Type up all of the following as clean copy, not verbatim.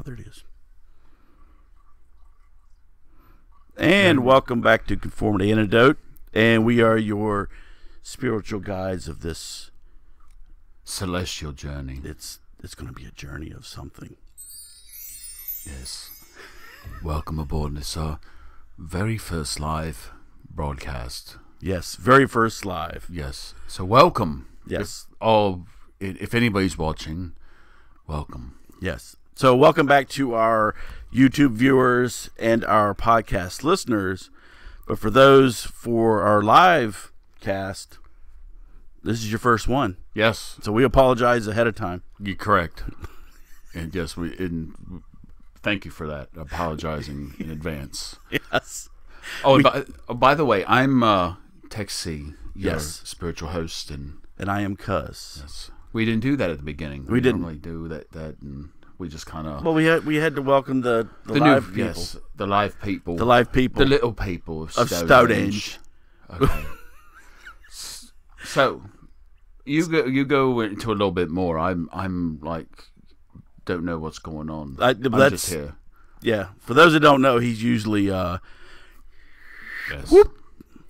Oh, there it is. And welcome back to Conformity Antidote. And we are your spiritual guides of this celestial journey. It's going to be a journey of something. Yes. Welcome aboard this very first live broadcast. Yes, very first live. Yes. So welcome. Yes. If anybody's watching, welcome. Yes. So welcome back to our YouTube viewers and our podcast listeners. But for our live cast, this is your first one. Yes. So we apologize ahead of time. You're correct. And yes, thank you for that. Apologizing in advance. Yes. Oh, by the way, I'm Tex C, your yes, spiritual host, and I am Cuz. Yes. We didn't do that at the beginning. We didn't normally do that, and we just kind of. Well, we had to welcome the live people. Yes, the live people. The live people. The little people of Stonehenge. Okay. So, you go into a little bit more. I'm like, don't know what's going on. I'm just here. Yeah. For those that don't know, he's usually yes. Whoop.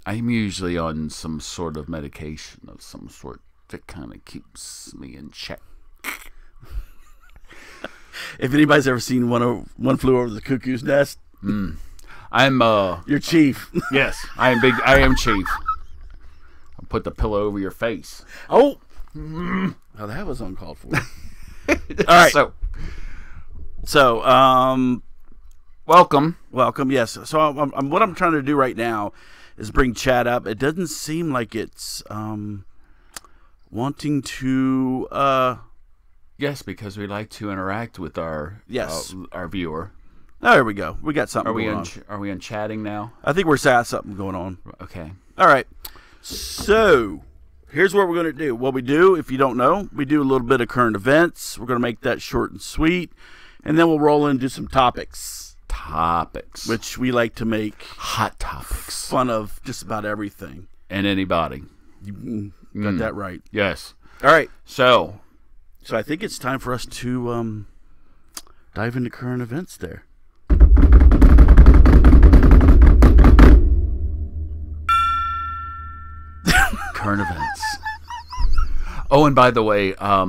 I'm usually on some sort of medication of some sort that kind of keeps me in check. If anybody's ever seen One Flew Over the Cuckoo's Nest, I'm your chief. Yes, I am chief. I'll put the pillow over your face. Oh, oh, that was uncalled for. All right. So, welcome. Yes. So, what I'm trying to do right now is bring Chad up. It doesn't seem like it's wanting to. Yes, because we like to interact with our viewer. Oh, there we go. We got something going on. Are we on chatting now? I think we're something going on. Okay. All right. So, here's what we're going to do. What we do, if you don't know, we do a little bit of current events. We're going to make that short and sweet. And then we'll roll into some topics. Which we like to make hot topics. Fun of just about everything. And anybody. You got that right. Yes. All right. So I think it's time for us to dive into current events there. Current events. Oh, and by the way, I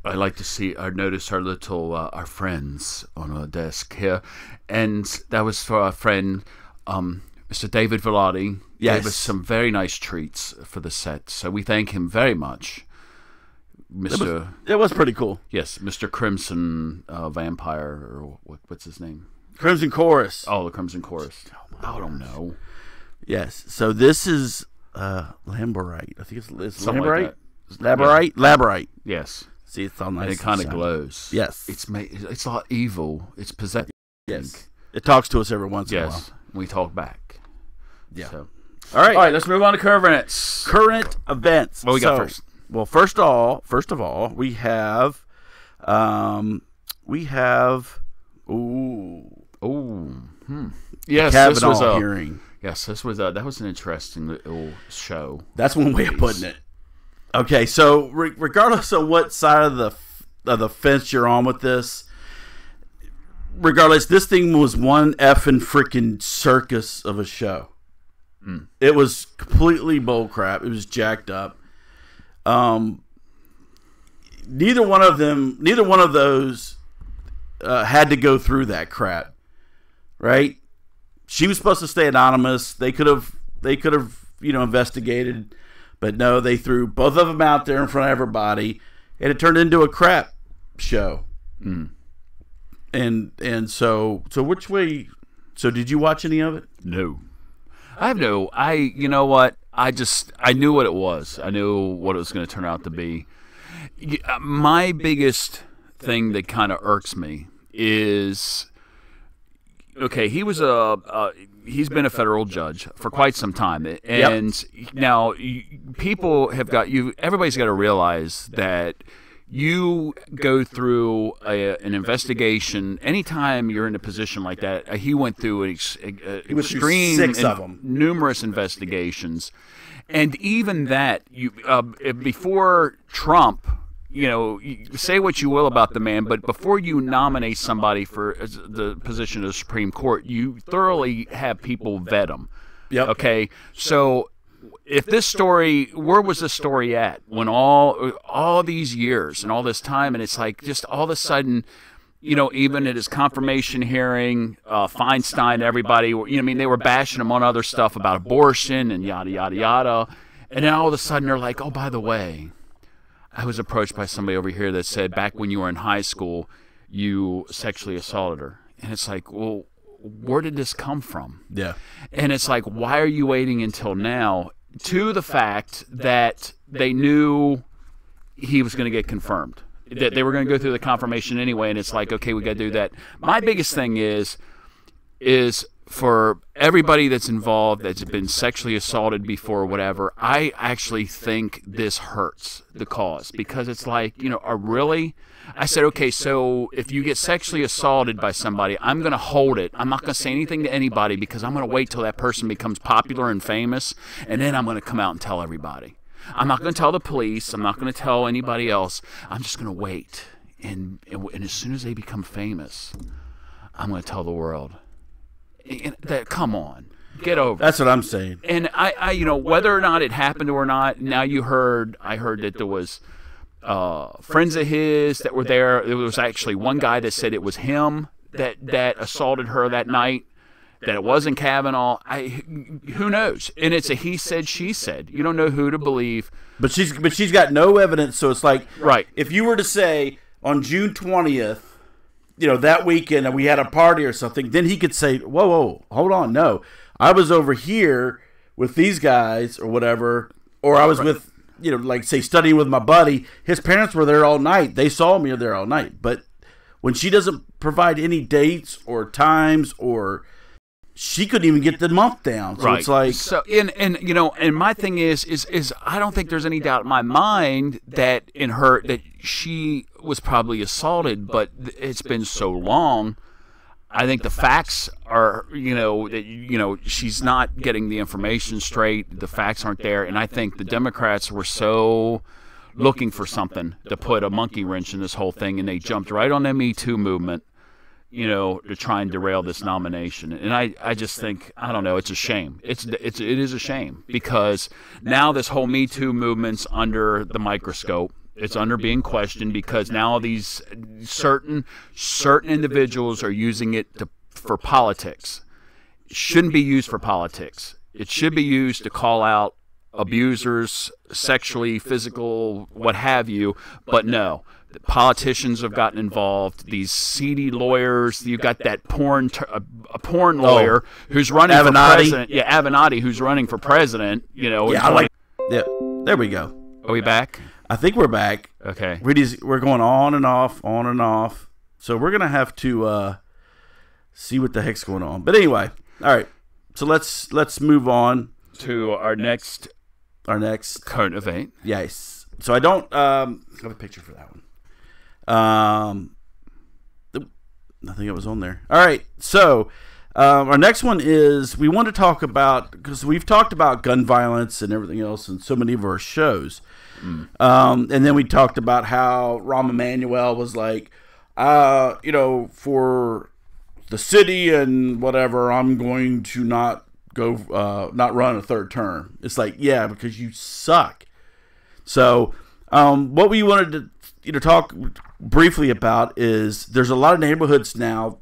like to notice our little, our friends on our desk here. And that was for our friend, Mr. David Vellotti. Yes. Gave us some very nice treats for the set. So we thank him very much. It was pretty cool. Yes, Mr. Crimson Vampire, or what's his name? Crimson Chorus. Oh, the Crimson Chorus. I don't know. Yes. So this is Lamborite. I think it's Lamborite. Like Laborite. Yes. See, it's all nice. And it kind of glows. Yes. It's a lot evil. It's possessed. Yes. It talks to us every once in a while. Yes. We talk back. Yeah. So. All right. Let's move on to current events. Current events. What we got first? Well, first of all, we have. Yes, Kavanaugh this was a hearing. Yes, that was an interesting little show. That's one way of putting it. Okay, so regardless of what side of the fence you're on with this, regardless, this thing was one effing freaking circus of a show. It was completely bullcrap. It was jacked up. Neither one of those had to go through that crap, right? She was supposed to stay anonymous. They could have investigated, but no, they threw both of them out there in front of everybody, and it turned into a crap show. And so which way? So did you watch any of it? No. You know what? I knew what it was. I knew what it was going to turn out to be. My biggest thing that kind of irks me is, okay, he's been a federal judge for quite some time, and now everybody's got to realize that you go through an investigation anytime you're in a position like that. He went through extreme, 6 of them, numerous investigations, and even that before Trump say what you will about the man, but before you nominate somebody for the position of the Supreme Court, you thoroughly have people vet them. Yep. Okay. So if this story, where was this story at when all these years and all this time, and it's like just all of a sudden, even at his confirmation hearing, Feinstein, everybody, they were bashing him on other stuff about abortion and yada, yada, yada. And then all of a sudden they're like, oh, by the way, I was approached by somebody over here that said back when you were in high school, you sexually assaulted her. And it's like, well, where did this come from? Yeah. And it's like, why are you waiting until now? To the fact that they knew he was going to get confirmed, that they were going to go through the confirmation anyway. And it's like, okay, we got to do that. My biggest thing is for everybody that's involved, that's been sexually assaulted before or whatever, I actually think this hurts the cause, because it's like, really? I said, okay, so if you get sexually assaulted by somebody, I'm going to hold it. I'm not going to say anything to anybody, because I'm going to wait till that person becomes popular and famous, and then I'm going to come out and tell everybody. I'm not going to tell the police. I'm not going to tell anybody else. I'm just going to wait. And as soon as they become famous, I'm going to tell the world. Come on, get over it. That's what I'm saying. And I whether or not it happened or not, now I heard that there was friends of his that were there. There was actually one guy that said it was him that assaulted her that night, that it wasn't Kavanaugh. Who knows? And it's a he said, she said. You don't know who to believe. But she's got no evidence, so it's like, right. If you were to say on June 20th, that weekend, and we had a party or something, then he could say, whoa, hold on, no. I was over here with these guys or whatever, or I was with, like, say, studying with my buddy. His parents were there all night. They saw me there all night. But when she doesn't provide any dates or times, or she couldn't even get the month down. So right. It's like... So, and my thing is I don't think there's any doubt in my mind that she was probably assaulted, but it's been so long. I think the facts are, that she's not getting the information straight. The facts aren't there, and I think the Democrats were so looking for something to put a monkey wrench in this whole thing, and they jumped right on the Me Too movement, to try and derail this nomination. And I just think, I don't know, it's a shame. It is a shame, because now this whole Me Too movement's under the microscope. It's under being questioned, because now these certain individuals are using it for politics. It shouldn't be used for politics. It should be used to call out abusers, sexually, physical, what have you. But no, the politicians have gotten involved. These seedy lawyers. You've got that porn lawyer who's running for president. Yeah, Avenatti, who's running for president. Yeah, there we go. Are we back? I think we're back. Okay. We're going on and off. So we're going to have to see what the heck's going on. But anyway, all right. So let's move on to our next current event. Yes. So I don't have a picture for that one. I think it was on there. All right. So our next one is, we want to talk about, because we've talked about gun violence and everything else in so many of our shows. And then we talked about how Rahm Emanuel was like, for the city and whatever, I'm going to not run a third term. It's like, yeah, because you suck. So what we wanted to talk briefly about is, there's a lot of neighborhoods now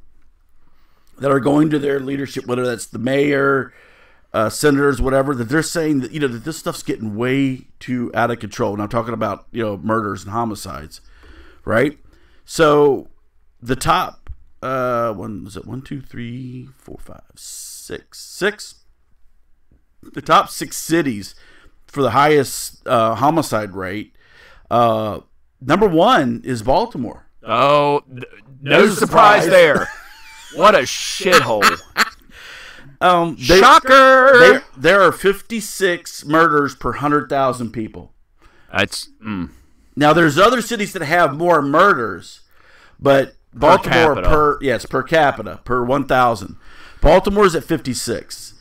that are going to their leadership, whether that's the mayor, senators, whatever, that they're saying that, that this stuff's getting way too out of control. And I'm talking about, murders and homicides, right? So the top, one, two, three, four, five, six. The top 6 cities for the highest homicide rate. Number 1 is Baltimore. Oh, no surprise there. What a shithole. Shocker! There are 56 murders per 100,000 people. That's Now there's other cities that have more murders, but Baltimore per capita per 1,000. Baltimore's at 56.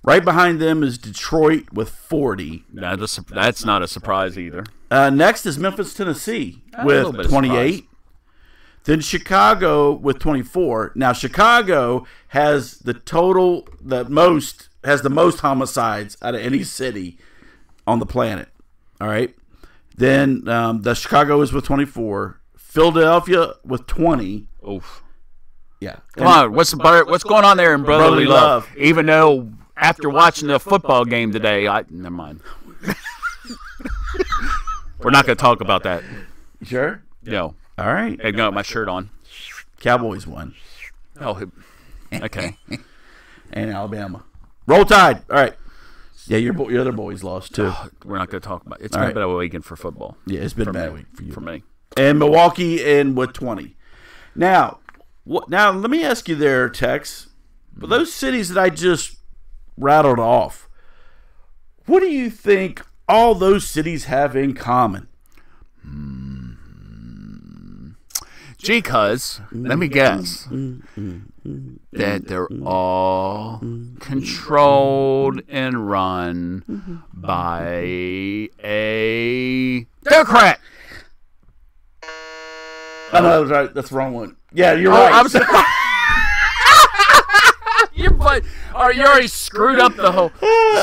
Right behind them is Detroit with 40. That's not a surprise either. Next is Memphis, Tennessee A little bit with of 28. Then Chicago with 24. Now Chicago has the most homicides out of any city on the planet. All right. Then the Chicago is with 24. Philadelphia with 20. Oof. Yeah. Come on, what's going on there in brotherly love? Even though after watching the football game today, never mind. We're not going to talk about that. You sure? No. All right. I got my shirt on. Cowboys won. Oh, okay. And Alabama. Roll Tide. All right. Yeah, your other boys lost too. We're not going to talk about it. It's been a bit of a weekend for football. Yeah, it's been a bad week for you. For me. And Milwaukee and with 20. Now let me ask you there, Tex. For those cities that I just rattled off, what do you think all those cities have in common? Gee, cuz, let me guess that they're all controlled and run by a Democrat. Oh, no, that's right. That's the wrong one. Yeah, you're right. I'm sorry. You already screwed up the whole.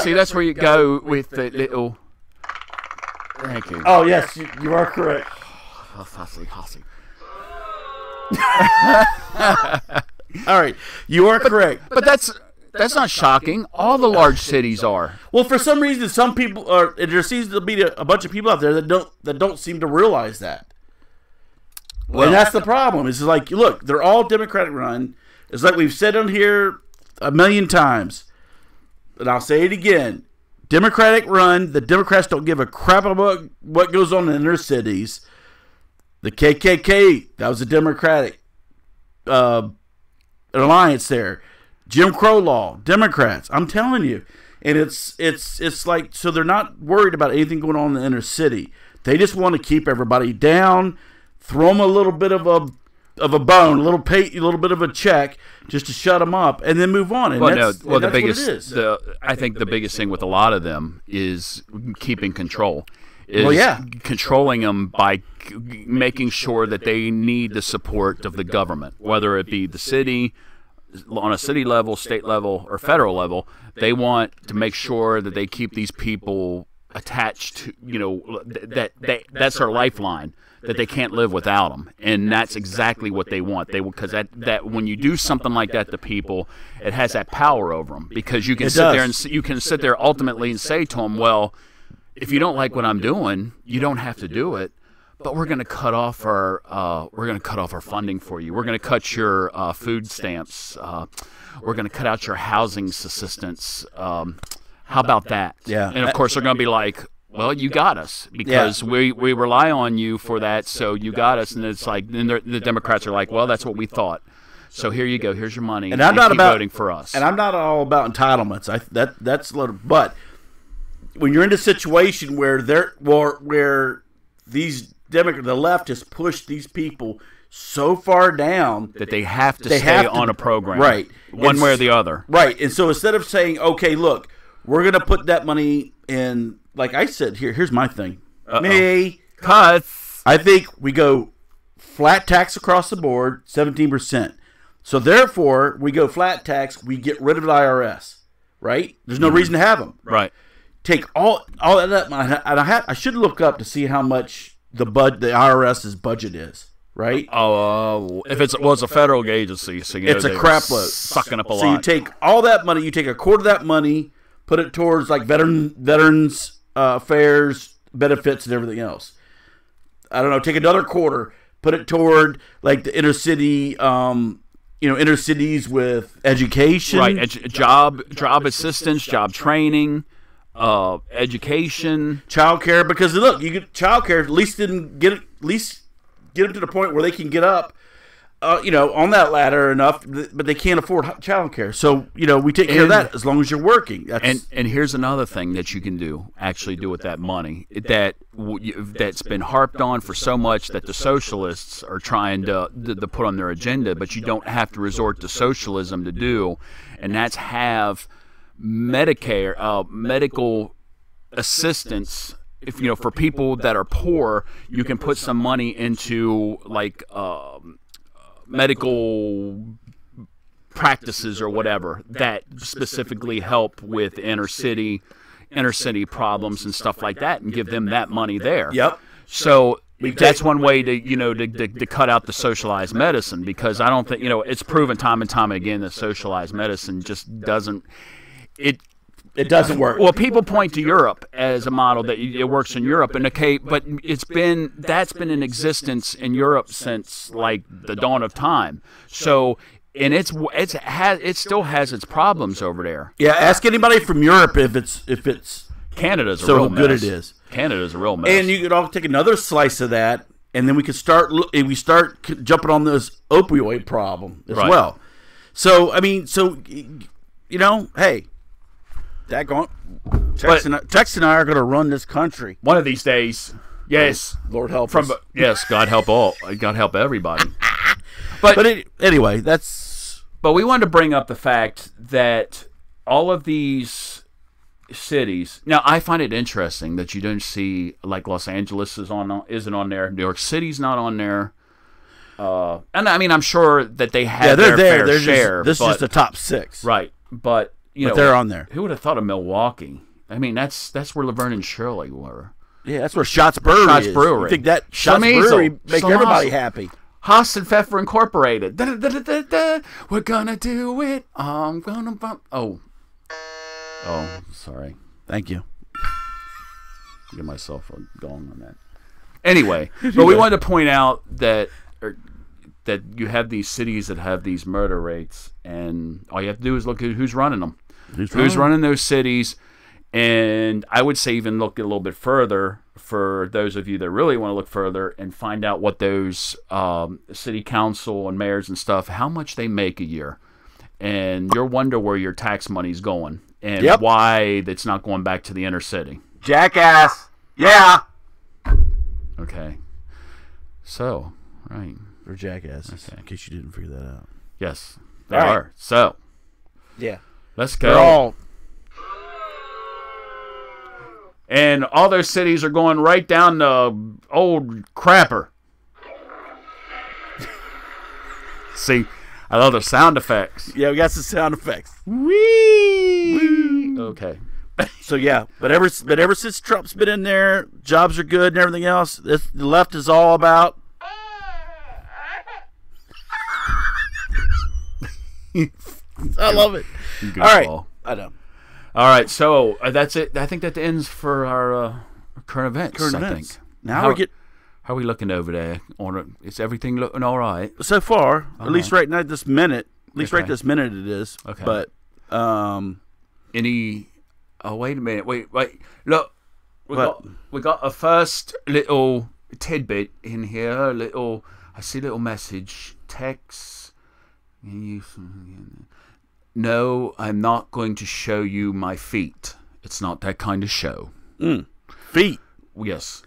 See, that's where you go with the little. Thank you. Oh, yes, you are correct. Hussy. All right, you are correct. But that's not shocking. All the large cities are. Well, for some reason, some people are. There seems to be a bunch of people out there that don't seem to realize that. Well, and that's the problem. It's like, look, they're all Democratic run. It's like we've said on here a million times, and I'll say it again. Democratic run. The Democrats don't give a crap about what goes on in their cities. The KKK, that was a Democratic alliance there. Jim Crow law, Democrats. I'm telling you. And it's like, so they're not worried about anything going on in the inner city. They just want to keep everybody down, throw them a little bit of a bone, a little bit of a check, just to shut them up, and then move on. And the biggest, I think the biggest thing with a lot of them is keeping control. Controlling them by making sure that they need the support of the government, whether it be the city, on a city level, state level, or federal level. They want to make sure that they keep these people attached to, that's their lifeline, that they can't live without them, and that's exactly what they want. Because that when you do something like that to people, it has that power over them, because you can sit there ultimately and say to them, well, if you don't like what I'm doing, you don't have to do it, but we're going to cut off our funding for you. We're going to cut your food stamps. We're going to cut out your housing assistance. How about that? Yeah. And of course they're going to be like, well, you got us, because we rely on you for that, so you got us. And it's like, then the Democrats are like, well, that's what we thought. So here you go. Here's your money. And I'm not keep about voting for us. And I'm not all about entitlements. That's a little, but when you're in a situation where the left has pushed these people so far down that they have to stay on a program, right? One way or the other, right? And so instead of saying, okay, look, we're going to put that money in, like I said, here's my thing. Cuts. I think we go flat tax across the board, 17%. So therefore, we go flat tax. We get rid of the IRS, right? There's no reason to have them, right? Take all of that money, and I should look up to see how much the IRS's budget is, right? If it's a federal agency, so it's a crap load, sucking up a lot. So you take all that money, you take a quarter of that money, put it towards like veterans affairs, benefits, and everything else. I don't know. Take another quarter, put it toward like the inner city, inner cities with education, right? Job assistance, job training. Education, childcare, because look, you get childcare. At least them to the point where they can get up, on that ladder enough, but they can't afford childcare. So we take care of that as long as you're working. And here's another thing that you can do with that money that's been harped on for so much that the socialists are trying to put on their agenda, but you don't have to resort to socialism to do, and that's have Medicare, medical assistance if you know, for people that are poor, you can put some money into like medical practices or whatever that specifically help with inner city problems and stuff like that, and give them that money there. Yep. So that's one way to, you know, to cut out the socialized medicine, because I don't think, you know, it's proven time and time again that socialized medicine just doesn't it doesn't work. Well, people point to Europe as a model that it works in Europe, and okay, but that's been in existence in Europe since like the dawn of time. So, and it still has its problems over there. Yeah, ask anybody from Europe if it's Canada's a so real good mess. it is. Canada's a real mess. And you could all take another slice of that, and then we could start jumping on this opioid problem as well. So I mean, you know, hey, Tex and I are going to run this country one of these days. Yes, Lord help us. Yes, God help all. God help everybody. Anyway, that's. But we wanted to bring up the fact that all of these cities. Now, I find it interesting that you don't see like Los Angeles isn't on there. New York City's not on there. And I mean, I'm sure that they have their fair share. This is just the top 6, right? But you know, they're on there. Who would have thought of Milwaukee? I mean, that's where Laverne and Shirley were. Yeah, that's where Shots Brewery is. You think that Shots Brewery make everybody happy? Haas and Pfeffer Incorporated. Da, da, da, da, da. We're gonna do it. I'm gonna bump. Oh, sorry. Thank you. Get myself going on that. Anyway, but we wanted to point out that you have these cities that have these murder rates, and all you have to do is look at who's running them. Who's running those cities? And I would say even look a little bit further for those of you that really want to look further and find out what those city council and mayors and stuff, how much they make a year. And you'll wonder where your tax money's going and why it's not going back to the inner city. Jackass. Yeah. Okay. So, right. They're jackasses, in case you didn't figure that out. Yes, they are. So, yeah. Let's go. They're all. And all those cities are going right down the old crapper. See, I love the sound effects. Yeah, we got some sound effects. Whee! Okay. So yeah, but ever since Trump's been in there, jobs are good and everything else. The left is all about. I love it. Good all right, call. I know. All right, so that's it. I think that ends for our current events. I think. Now how are we looking over there? Is everything looking all right? So far, at least right now, this minute. At least right this minute it is. Okay. But any? Oh, wait a minute. Wait. Look, we got a first little tidbit in here. I see a little message text. No, I'm not going to show you my feet. It's not that kind of show. Feet. Yes.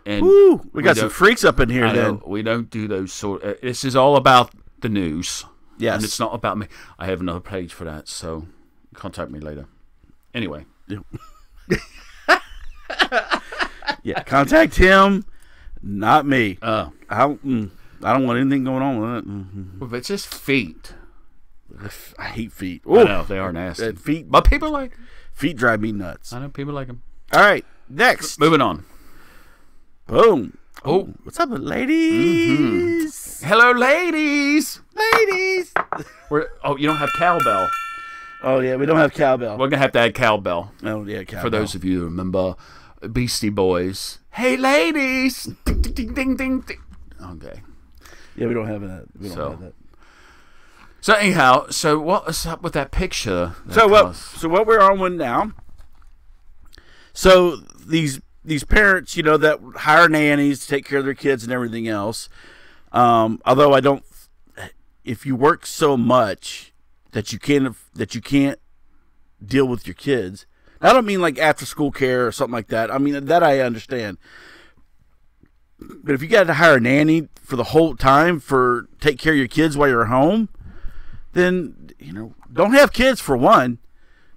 And we got some freaks up in here. Then we don't do those sort. This is all about the news. Yes. And it's not about me. I have another page for that, so contact me later. Anyway. Yeah, contact him, not me. Oh. I don't want anything going on with it. Mm-hmm. Well, it's just feet. I hate feet. Ooh, I know, they are nasty. Feet, but people like feet drive me nuts. I know people like them. All right, next. Moving on. Boom. Oh, what's up, ladies? Mm-hmm. Hello, ladies. Ladies. You don't have cowbell. Oh yeah, we don't have cowbell. We're gonna have to add cowbell. Oh yeah, cowbell. For those of you who remember Beastie Boys. Hey, ladies. Ding, ding, ding, ding, ding, ding. Okay. Yeah, we don't have that. We don't have that. So anyhow, so what's up with that picture? So what we're on with now? So these parents, that hire nannies to take care of their kids and everything else. Although if you work so much that you can't deal with your kids. I don't mean like after school care or something like that. I mean that I understand. But if you got to hire a nanny for the whole time take care of your kids while you're home, then don't have kids for one.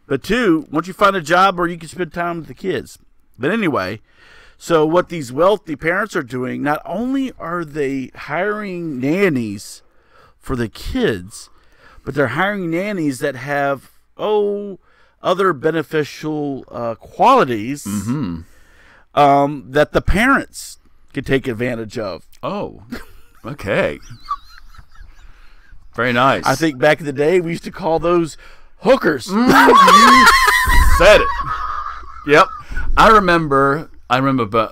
But two, once you find a job where you can spend time with the kids. But anyway, So what these wealthy parents are doing, not only are they hiring nannies for the kids, but they're hiring nannies that have other beneficial qualities that the parents can take advantage of. Oh, okay. Very nice. I think back in the day we used to call those hookers. You said it. Yep. I remember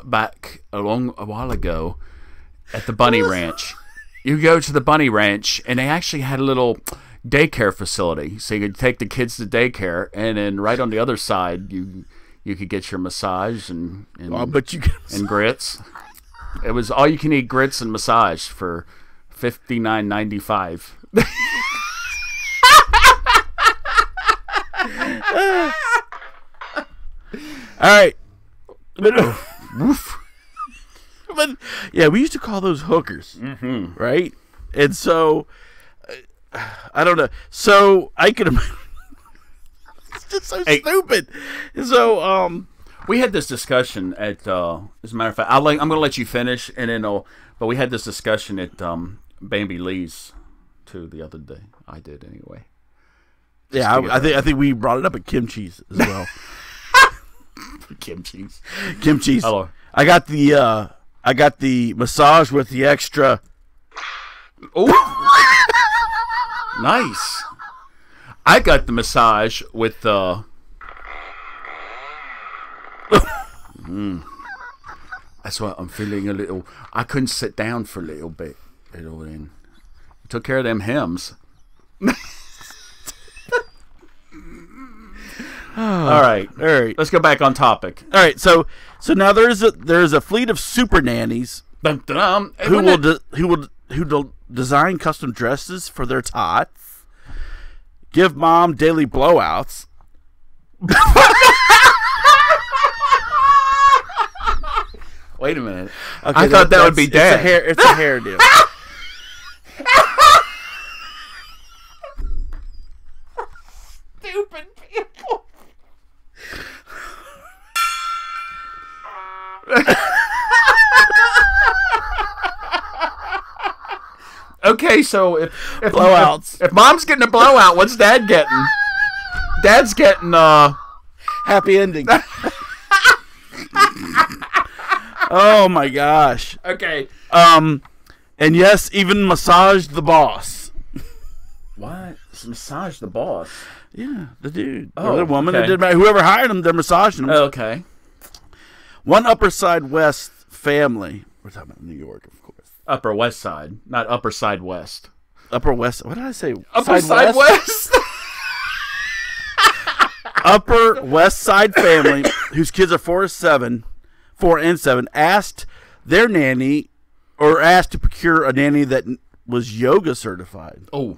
back a while ago at the Bunny Ranch. You go to the Bunny Ranch, and they actually had a little daycare facility, so you could take the kids to daycare, and then right on the other side, you could get your massage and grits. It was all you can eat grits and massage for $59.95. All right. But yeah, we used to call those hookers, right? And so, I don't know. So I could imagine. It's just so stupid. So, we had this discussion at. As a matter of fact, I'm going to let you finish, and then but we had this discussion at Bambi Lee's too the other day. I did anyway. Yeah, I think we brought it up at Kimchi's as well. Kimchi's. Hello. I got the massage with the extra. Oh, nice. I got the massage with the. That's why I'm feeling a little. I couldn't sit down for a little bit. Then took care of them hems. All right. Let's go back on topic. All right. So now there's a fleet of super nannies who will design custom dresses for their tots, give mom daily blowouts. Wait a minute. Okay, I thought that would be dad. It's a hair deal. Stupid people. Okay, so if blowouts. If mom's getting a blowout, what's dad getting? Dad's getting happy ending. Oh my gosh. Okay. And yes, even massage the boss. What? Massage the boss? Yeah, the dude. Oh, or the woman. Okay. It didn't matter. Whoever hired him, they're massaging him. Okay. One Upper Side West family. We're talking about New York, of course. Upper West Side, not Upper Side West. Upper West. What did I say? Upper Side West? Upper West Side family, whose kids are 4 and 7, asked their nanny, or asked to procure a nanny that was yoga certified. Oh.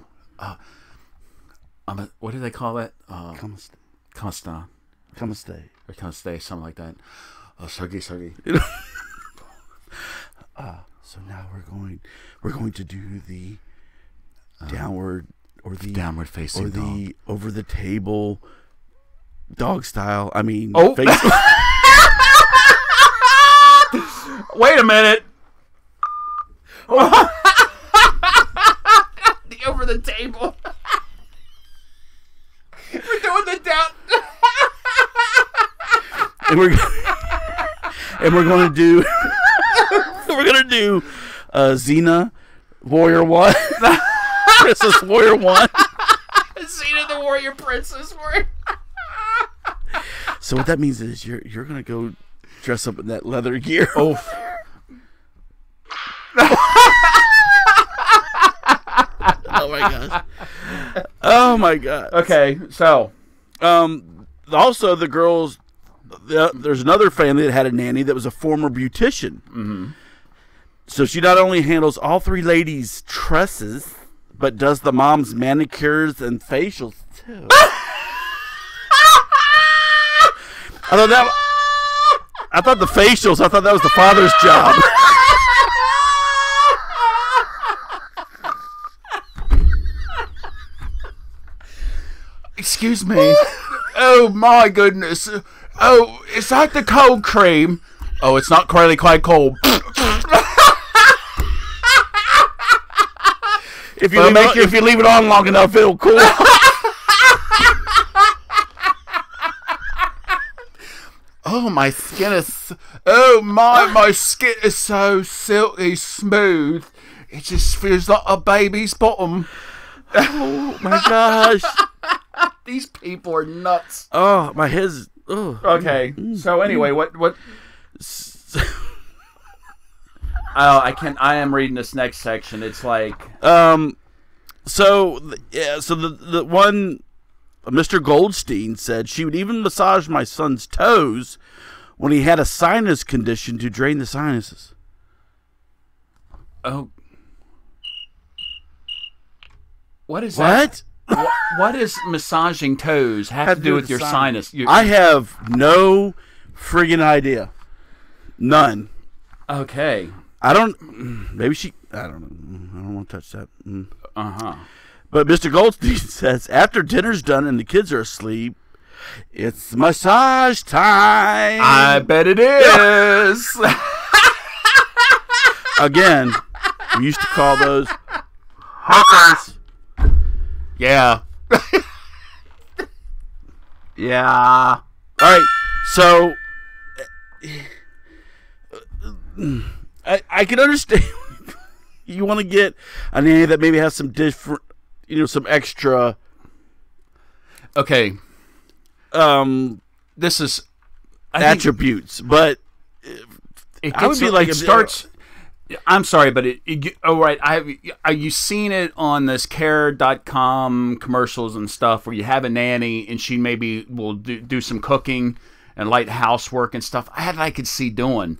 What do they call that? Kamastay. Or Kamastay, something like that. Sorgi. So now we're going to do the downward or the downward facing or the dog. over the table dog style. I mean, face. Wait a minute. The over the table. We're doing the down. and we're going to do Xena Warrior 1. Princess Warrior 1. Xena the Warrior Princess Warrior. So what that means is you're going to go dress up in that leather gear. Oh. Oh my gosh. Oh my god. Okay, so also the girls, there's another family that had a nanny that was a former beautician. Mm-hmm. So she not only handles all 3 ladies' tresses, but does the mom's manicures and facials too. I thought the facials, I thought that was the father's job. Excuse me. Oh my goodness. Oh, is that the cold cream? Oh, it's not quite cold. If you leave it on long enough, it'll cool. Oh, my skin is. Oh, my skin is so silky smooth. It just feels like a baby's bottom. Oh my gosh. These people are nuts. Oh, my head's. Oh. Okay. So anyway, what? Oh, I am reading this next section. It's like. So the one, Mr. Goldstein said she would even massage my son's toes when he had a sinus condition to drain the sinuses. Oh. What is what? That? What does massaging toes have to do with your sinus? I have no friggin' idea. None. Okay. I don't. Maybe she. I don't know. I don't want to touch that. But Mr. Goldstein says after dinner's done and the kids are asleep, it's massage time. I bet it is. Again, we used to call those hookers. Yeah. Yeah. All right. So I can understand you want to get a nanny that maybe has some different, some extra. Okay. This is attributes, but I would be like it starts. I'm sorry, but oh right. Are you seen it on this care.com commercials and stuff where you have a nanny and she maybe will do some cooking and light housework and stuff? I could see doing.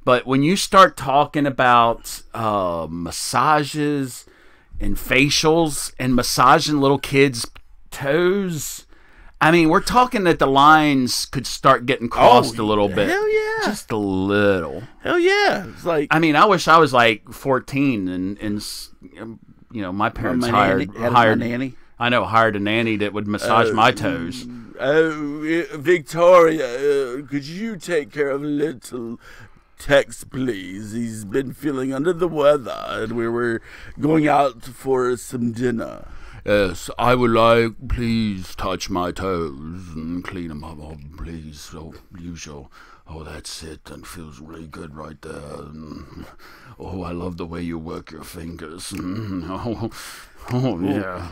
But when you start talking about massages and facials and massaging little kids' toes, I mean, we're talking that the lines could start getting crossed a little bit. Hell yeah. Just a little. Hell yeah. It's like, I mean, I wish I was like 14 and my parents hired a nanny. I know, hired a nanny that would massage my toes. Victoria, could you take care of little Tex, please? He's been feeling under the weather, and we were going out for some dinner. Yes, I would like, please touch my toes and clean them up, please. So, oh, that's it. That feels really good right there. Oh, I love the way you work your fingers. Oh, yeah.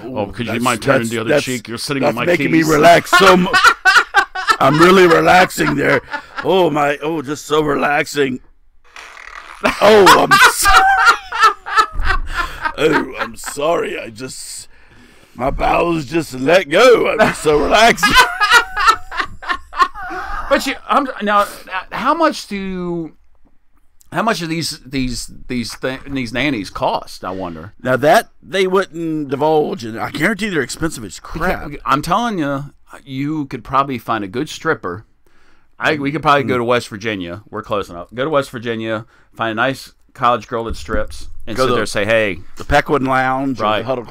Oh, could you mind turning the other cheek? You're sitting on my keys. That's making me relax so much. I'm really relaxing there. Oh, just so relaxing. Oh, I'm sorry. Oh, I'm sorry. My bowels just let go. I'm so relaxed. But now, how much do these nannies cost? I wonder. Now that they wouldn't divulge, and I guarantee they're expensive as crap. I'm telling you, you could probably find a good stripper. We could probably go to West Virginia. We're close enough. Go to West Virginia, find a nice college girl that strips, and sit there and say, "Hey, the Peckwood Lounge, right, or the Huddle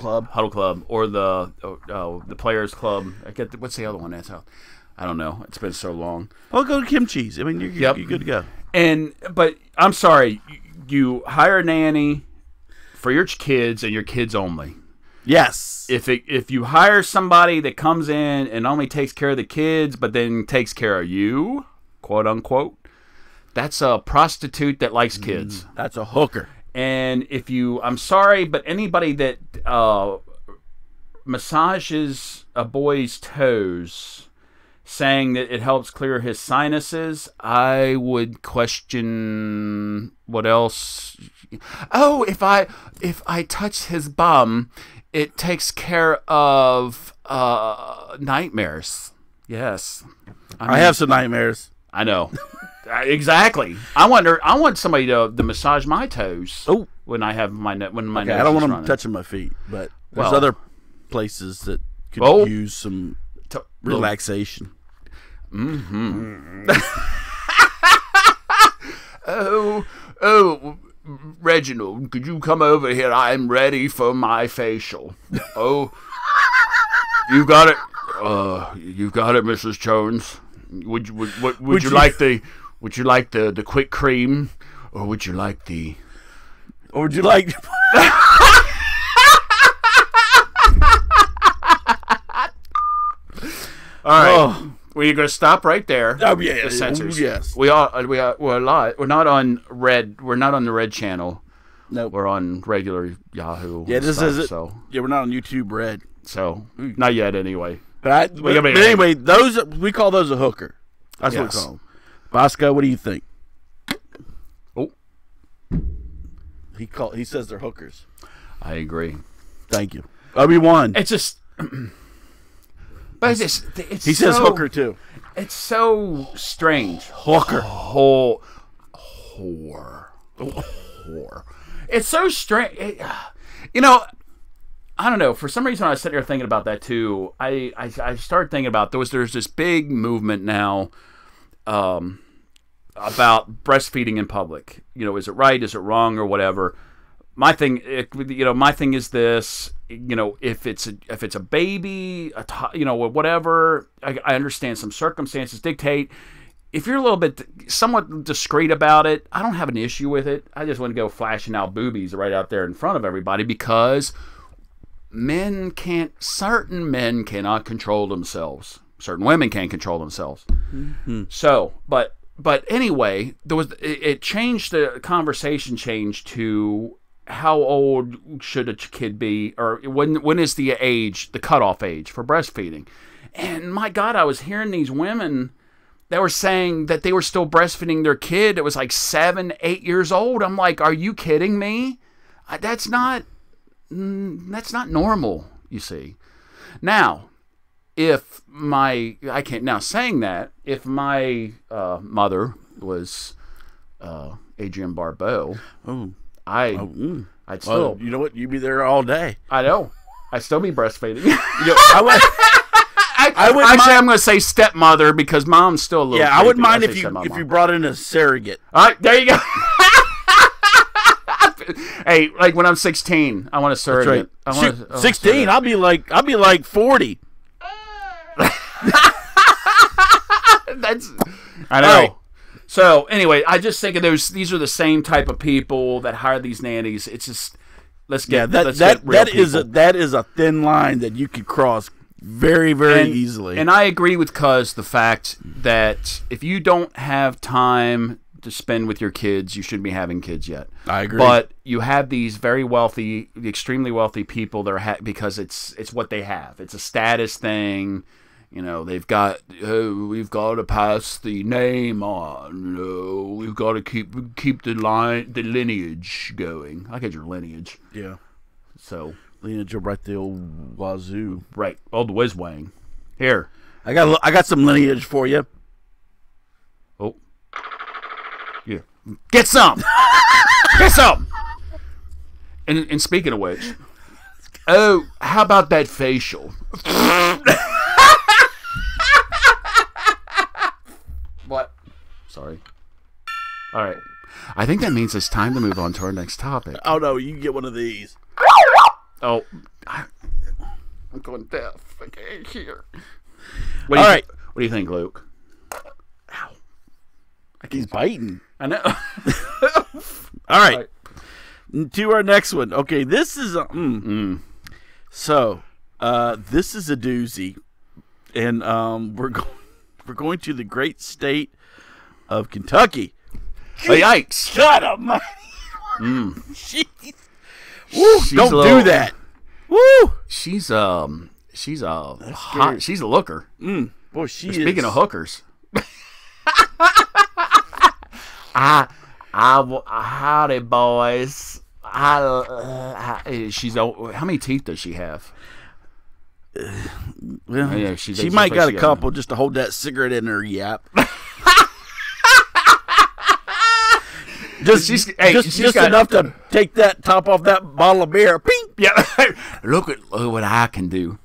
Club, or the Players Club." What's the other one? That's out. I don't know. It's been so long. Well, go to Kimchi's. I mean, you're good to go. But I'm sorry, you hire a nanny for your kids and your kids only. Yes. If you hire somebody that comes in and only takes care of the kids, but then takes care of you, quote unquote, that's a prostitute that likes kids. That's a hooker. And I'm sorry, but anybody that massages a boy's toes, saying that it helps clear his sinuses, I would question what else. Oh, if I touch his bum, it takes care of nightmares. Yes, I have some nightmares. I know. Exactly. I want somebody to massage my toes. Oh, when I have my nose. I don't want them touching my feet, but there's other places that could use some relaxation. Mm-hmm. Oh, Reginald, could you come over here? I'm ready for my facial. Oh, you got it. You got it, Mrs. Jones. Would you like the Would you like the quick cream, or would you like the? Or would you like? All right, we're gonna stop right there. Oh yeah, The censors. yes. We're a lot. We're not on red. We're not on the red channel. No, We're on regular Yahoo. Yeah, this stuff, is it. So Yeah, we're not on YouTube Red. not yet anyway. But anyway, those we call those a hooker. That's what we Yes. call them. Bosco, what do you think? Oh, He says they're hookers. I agree. Thank you. Obi-Wan. It's just. But it's He says so- hooker too. It's so strange. Hooker. Whore. It's so strange. You know, I don't know. For some reason, I was sitting there thinking about that too. I started thinking about there's this big movement now about breastfeeding in public. You know, is it right? Is it wrong? Or whatever. My thing is this. You know, if it's a baby, whatever. I understand some circumstances dictate. If you're a little bit somewhat discreet about it, I don't have an issue with it. I just want to go flashing out boobies right out there in front of everybody because certain men cannot control themselves. Certain women can't control themselves. Mm-hmm. So, but anyway, it changed, the conversation changed to how old should a kid be, or when is the cutoff age for breastfeeding? And my God, I was hearing these women that were saying that they were still breastfeeding their kid that was like 7, 8 years old. I'm like, are you kidding me? That's not normal, you see. Now, if my mother was Adrienne Barbeau, I'd still. You know what? You'd be there all day. I know. I'd still be breastfeeding. I'm going to say stepmother because mom's still a little. Yeah, I wouldn't mind if stepmom. you brought in a surrogate. All right, there you go. Hey, like when I'm 16, I want a surrogate. That's right. 16, I'll be like 40. I know. Right. So anyway, I just think of these are the same type of people that hire these nannies. It's just that is a thin line that you could cross very, very easily. And I agree with the fact that if you don't have time to spend with your kids, you shouldn't be having kids yet. I agree. But you have these very wealthy, extremely wealthy people that are because it's what they have. It's a status thing. You know, we've got to pass the name on. We've got to keep the lineage going. I get your lineage. Yeah. So lineage right the old wazoo. Right, old whiz wang. Here, I got some lineage for you. Oh, yeah. Get some. Get some. And speaking of which, how about that facial? What? Sorry. All right. I think that means it's time to move on to our next topic. Oh no, you can get one of these. Oh, I'm going deaf. I can't hear. All right. What do you think, Luke? Ow. He's biting. I know. All right. To our next one. Okay, this is So, this is a doozy, and we're going to the great state of Kentucky. Oh, yikes! God almighty! Jeez. Woo! Don't do that. Woo! She's hot. She's a looker. Boy, Speaking of hookers. Howdy, boys. She's how many teeth does she have? Well, yeah, she might got a couple just to hold that cigarette in her yap. Just enough to take that top off that bottle of beer. Ping! Yeah. Look what I can do.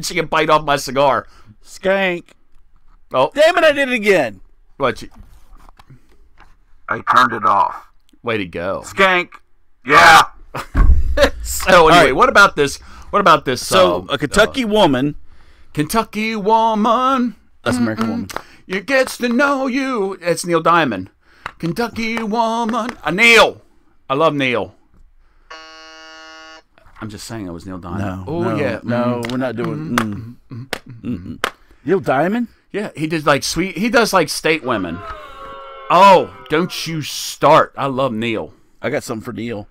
She can bite off my cigar. Skank. Oh, damn it! I did it again. What? I turned it off. Way to go. Skank. Yeah. So anyway, right. What about this? So a Kentucky woman. Kentucky woman. That's American Woman. It gets to know you. It's Neil Diamond. Kentucky Woman. Neil. I love Neil. I'm just saying it was Neil Diamond. No, we're not doing. Neil Diamond? Yeah, he did like sweet. He does like state women. Oh, don't you start! I love Neil. I got something for Neil.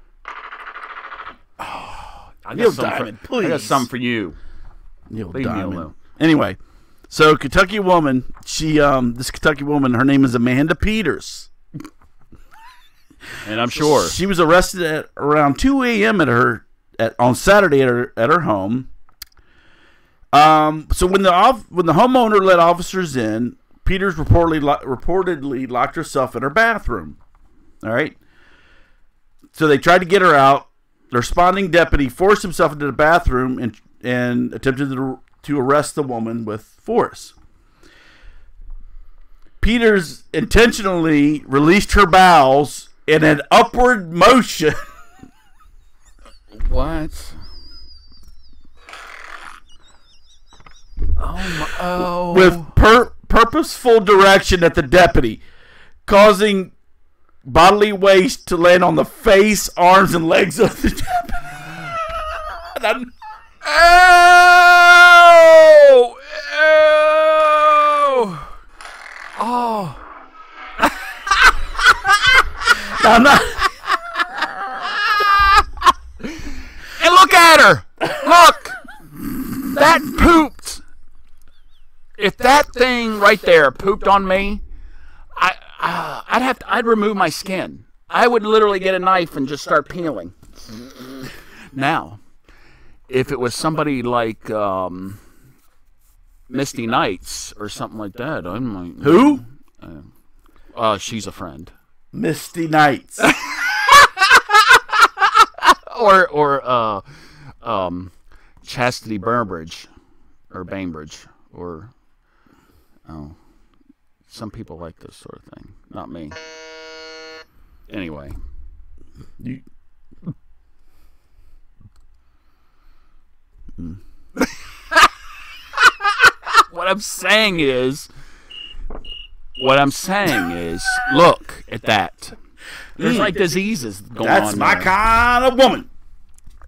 Neil Diamond, please. I got something for you. Neil Diamond. Anyway, so Kentucky Woman. This Kentucky woman. Her name is Amanda Peters. And I'm sure she was arrested at around 2 a.m. on Saturday at her home. So when the homeowner let officers in, Peters reportedly locked herself in her bathroom. All right. So they tried to get her out. The responding deputy forced himself into the bathroom and attempted to arrest the woman with force. Peters intentionally released her bowels in an upward motion. What? Oh. With purposeful direction at the deputy, causing bodily waste to land on the face, arms, and legs of the deputy. Oh! Oh! Oh! I'm not. And look at her! Look! That pooped! If that thing right there pooped on me, I'd remove my skin. I would literally get a knife and just start peeling. Now, if it was somebody like Misty Knights or something like that, I'm like, who? She's a friend. Misty Knights. or Chastity Burbridge or Bainbridge or some people like this sort of thing. Not me. Anyway. What I'm saying is, look at that. There's like diseases going on. That's my kind of woman.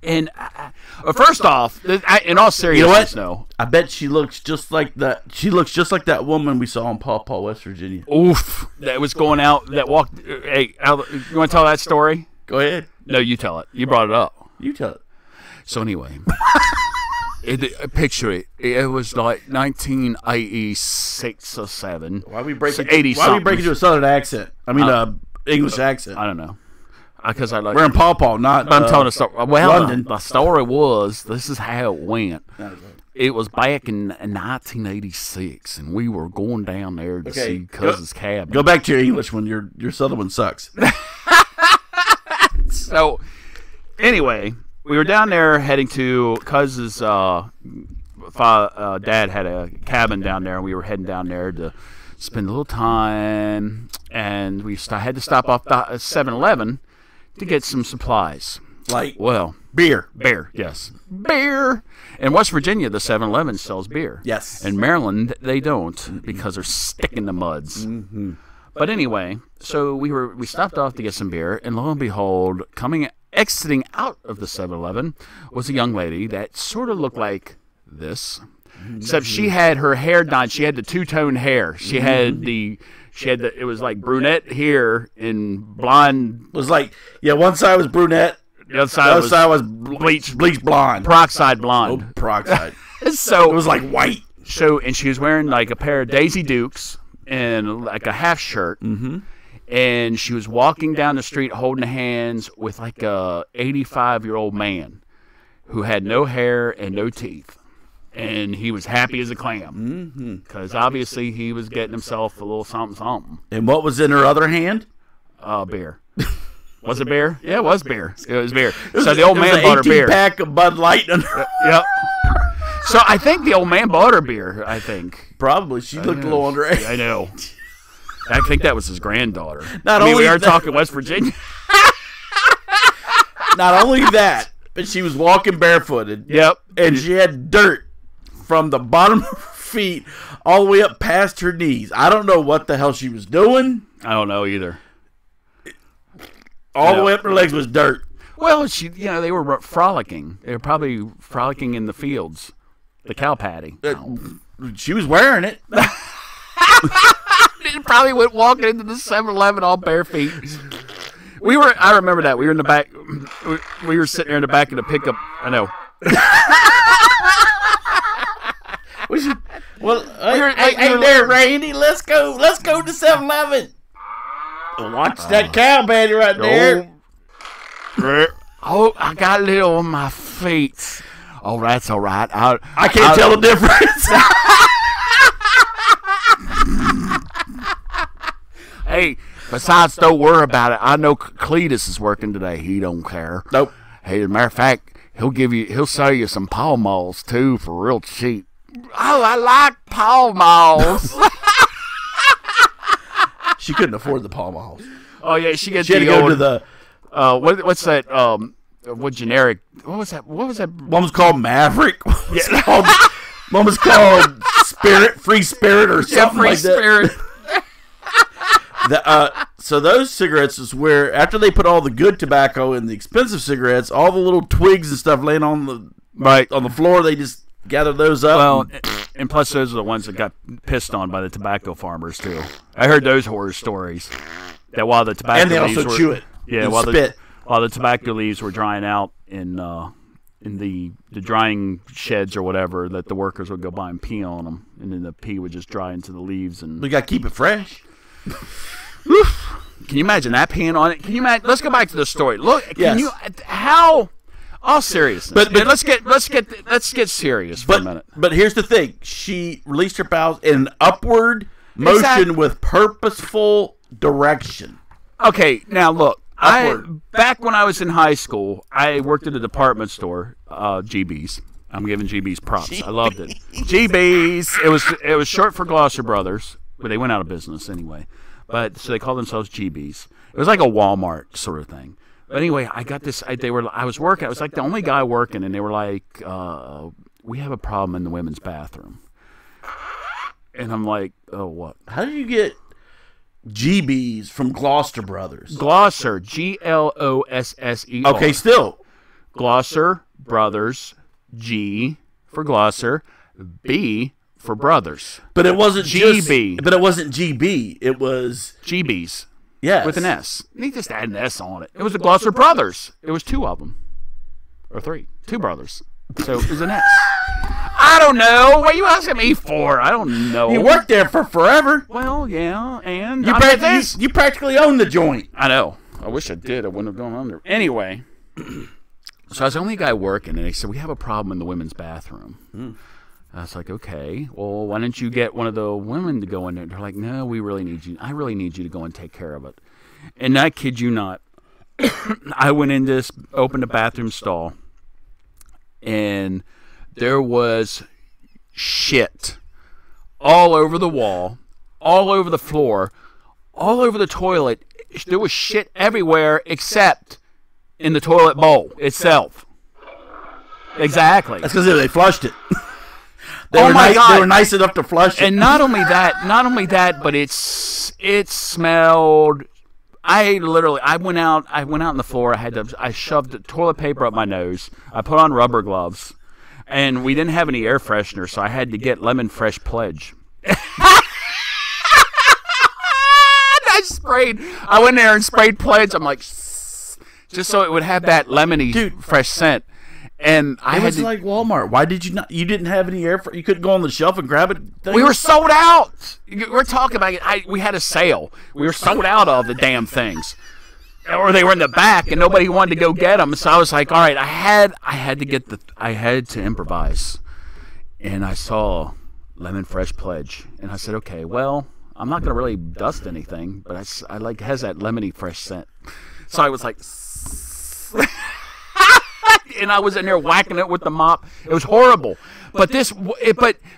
And first off, in all seriousness, no. I bet she looks just like that. She looks just like that woman we saw in Paw Paw, West Virginia. Oof, that was going out. That walked. Hey, you want to tell that story? Go ahead. No, you tell it. You brought it up. You tell it. So anyway, picture it. It was like 1986 or 7. Why we break it? 80 Why we break into a Southern accent? I mean, English accent. I don't know. Because we're in Paw Paw, not. I'm telling a story. Well, London. The story was, this is how it went. It was back in 1986, and we were going down there to see Cousin's cabin. Go back to your English one. Your Southern one sucks. So, anyway, we were down there heading to Cousin's dad had a cabin down there, and we were heading down there to spend a little time, and we had to stop off the 7-Eleven to get some supplies. Like, well, beer, yes, beer. In West Virginia, the 7-Eleven sells beer. Yes. In Maryland, they don't because they're sticking the muds. Mm-hmm. But anyway, so we stopped off to get some beer, and lo and behold, exiting out of the 7-Eleven was a young lady that sort of looked like this, except she had her hair dyed. She had the two-tone hair. She had it was like brunette hair and blonde. It was like, one side was brunette, the other side was bleach blonde. Peroxide blonde. Oh, peroxide. So it was like white. So, and she was wearing like a pair of Daisy Dukes and like a half shirt. Mm-hmm. And she was walking down the street holding hands with like a 85-year-old man who had no hair and no teeth. And he was happy as a clam because obviously he was getting himself a little something. And what was in her other hand? Beer. Was it beer? Yeah, it was beer. It was beer. So the old man bought her beer. 18-pack of Bud Light. Yep. So I think the old man bought her beer, I think. Probably. She looked a little underage. I know. I think that was his granddaughter. We are talking West Virginia. Not only that, but she was walking barefooted. Yep. And she had dirt from the bottom of her feet all the way up past her knees. I don't know what the hell she was doing. I don't know either. All the way up her legs was dirt. Well, they were frolicking. They were probably frolicking in the fields, the cow paddy. She was wearing it. Probably went walking into the 7-Eleven all bare feet. I remember that. We were in the back. We were sitting there in the back of the pickup. I know. Hey there, Randy. Let's go to 7-Eleven. Watch that cow patty right there. Oh, I got a little on my feet. Oh, that's all right. I can't tell the difference. Hey, besides, don't worry about it. I know Cletus is working today. He don't care. Nope. Hey, as a matter of fact, he'll sell you some Pall Malls too for real cheap. Oh, I like Pall Malls. She couldn't afford the Pall Malls. Oh yeah, she had to go to the what's that? What generic? What was that? One was called Maverick. One was called Free Spirit, or something like that. Spirit. So those cigarettes is where, after they put all the good tobacco in the expensive cigarettes, all the little twigs and stuff laying on the floor, they just gather those up. Well, and plus those are the ones that got pissed on by the tobacco farmers too. I heard those horror stories. That while the tobacco and they also chew it. Yeah, while the tobacco leaves were drying out in the drying sheds or whatever, that the workers would go by and pee on them, and then the pee would just dry into the leaves. And we got to keep it fresh. Can you imagine that peeing on it? Can you imagine? Let's go back to the story. Look, how? All seriousness. But let's get serious for a minute. But here's the thing: she released her bowels in an upward motion with purposeful direction. Okay, now look. Back when I was in high school, I worked at a department store, GB's. I'm giving GB's props. I loved it. GB's. It was short for Gloucester Brothers, but they went out of business anyway. But so they called themselves GB's. It was like a Walmart sort of thing. But anyway, I got this. I was working. I was like the only guy working, and they were like, "We have a problem in the women's bathroom." And I'm like, "Oh, what? How did you get GB's from Gloucester Brothers?" Gloucester, Glosser. Okay, still Gloucester Brothers. G for Gloucester, B for Brothers. But it wasn't GB. But it wasn't GB. It was GB's. Yes. With an S. They just add an S on it. It was the Gloucester Brothers. It was two of them. Or three. Two brothers. So it was an S. I don't know. What are you asking me for? I don't know. You worked there for forever. Well, yeah, and you practically own the joint. I know. I wish I did. I wouldn't have gone under. Anyway. So I was the only guy working, and they said, "We have a problem in the women's bathroom." I was like, "Okay, well, why don't you get one of the women to go in there?" They're like, "No, we really need you. I really need you to go and take care of it." And I kid you not, I went in this, opened a bathroom stall, and there was shit all over the wall, all over the floor, all over the toilet. There was shit everywhere except in the toilet bowl itself. Exactly. That's because they flushed it. They God. They were nice enough to flush it. And not only that, but it smelled. I went out on the floor. I shoved the toilet paper up my nose. I put on rubber gloves, and we didn't have any air freshener, so I had to get Lemon Fresh Pledge. I went there and sprayed Pledge. I'm like, just so it would have that lemony fresh scent. And it was like Walmart. Why did you not? You didn't have any air. You couldn't go on the shelf and grab it. We were sold out. We're talking about it. We had a sale. We were sold out of the damn things, or they were in the back and nobody wanted to go get them. So I was like, all right, I had to improvise, and I saw Lemon Fresh Pledge, and I said, okay, well, I'm not gonna really dust anything, but I like it has that lemony fresh scent. So I was like. And I was in there whacking it with the mop. It was horrible. But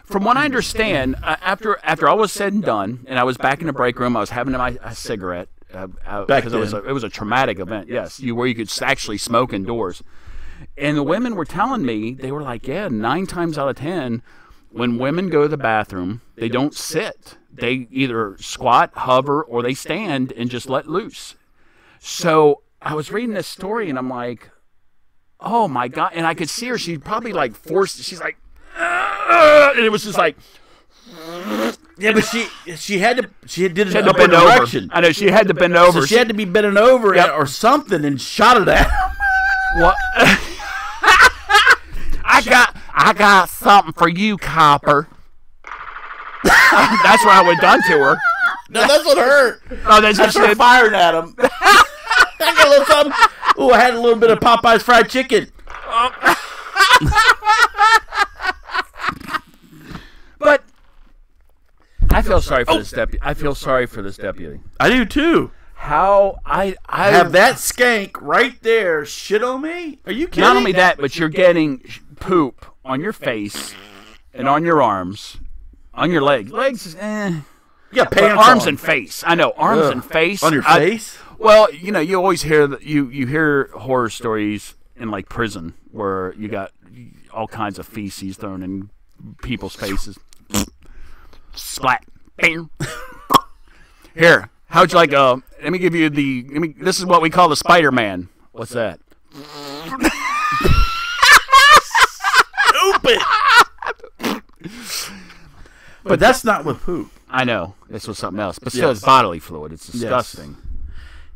from what I understand, after all was said and done, and I was back in the break room, I was having a cigarette because it was a traumatic event. Yes, where you could actually smoke indoors. And the women were telling me, they were like, yeah, 9 times out of 10, when women go to the bathroom, they don't sit. They either squat, hover, or they stand and just let loose. So I was reading this story, and I'm like, oh, my God. And I could see her. She probably, like, forced it. She's like, and it was just like. Yeah, but she did it in She had a to bend over. direction. I know, she had to bend over. So she had to be bending over or something and shot it at him. What? I got something for you, copper. That's what I would have done to her. No, that's what hurt. Oh, that's what That's she her did. firing at him. I got a little something. Ooh, I had a little bit of Popeye's fried chicken. But I feel sorry for this deputy. I feel sorry for this deputy. I do too. How I Have that skank right there shit on me? Are you kidding? Not only that, but you're getting poop on your face and on your arms, on your legs. Legs, Yeah, but pants arms on. and face. I know, arms Ugh. and face. On your face? Well, you know, you always hear that you hear horror stories in like prison where you got all kinds of feces thrown in people's faces. Splat. Bam. Here, how'd you like? Let me give you the. This is what we call the Spider-Man. What's that? Stupid. But that's not with poop. I know this was something else, but still, it's bodily fluid. It's disgusting.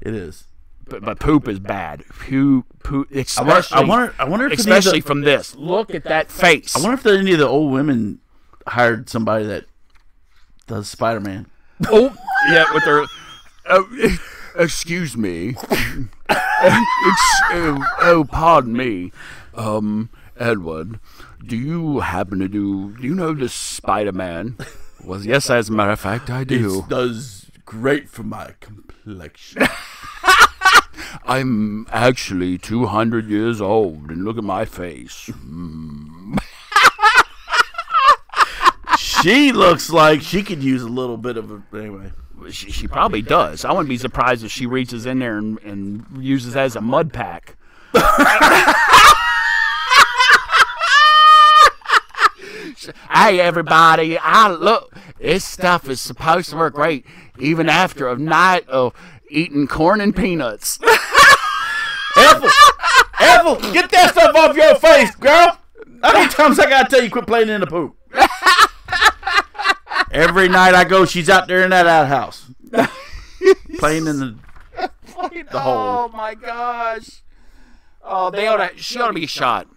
It is. But poop is bad. Poop, especially. I wonder if any of especially the- from this. Look at that face. I wonder if any of the old women hired somebody that does Spider-Man. Oh, yeah, with their. Excuse me. Pardon me. Edward, do you know this Spider-Man? Well, yes, as a matter of fact, I do. It does great for my complexion. I'm actually 200 years old, and look at my face. She looks like she could use a little bit of a... Anyway. She probably does. I wouldn't be surprised if she reaches in there and uses that as a mud pack. Hey, everybody, look, this stuff is supposed to work great even after a night of eating corn and peanuts. Ethel, get that stuff off your face, girl. How many times I gotta tell you quit playing in the poop? Every night I go, she's out there in that outhouse. Playing in the hole. Oh, my gosh. Oh, she ought to be shot.